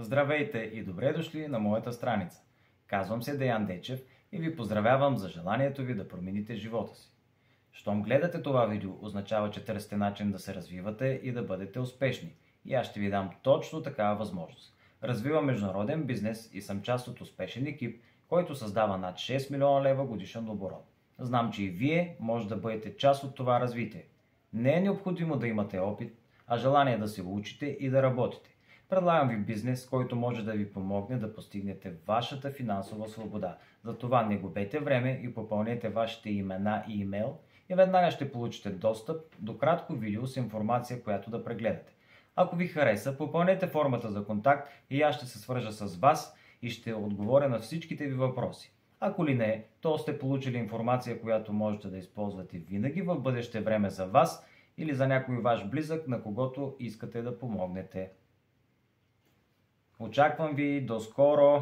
Здравейте и добре дошли на моята страница. Казвам се Деян Дечев и ви поздравявам за желанието ви да промените живота си. Щом гледате това видео, означава, че търсите начин да се развивате и да бъдете успешни. И аз ще ви дам точно такава възможност. Развивам международен бизнес и съм част от успешен екип, който създава над 6 милиона лева годишен оборот. Знам, че и вие може да бъдете част от това развитие. Не е необходимо да имате опит, а желание да се учите и да работите. Предлагам ви бизнес, който може да ви помогне да постигнете вашата финансова свобода. Затова не губете време и попълнете вашите имена и имейл и веднага ще получите достъп до кратко видео с информация, която да прегледате. Ако ви хареса, попълнете формата за контакт и аз ще се свържа с вас и ще отговоря на всичките ви въпроси. Ако ли не, то сте получили информация, която можете да използвате винаги в бъдеще време за вас или за някой ваш близък, на когото искате да помогнете. Очаквам ви, до скоро!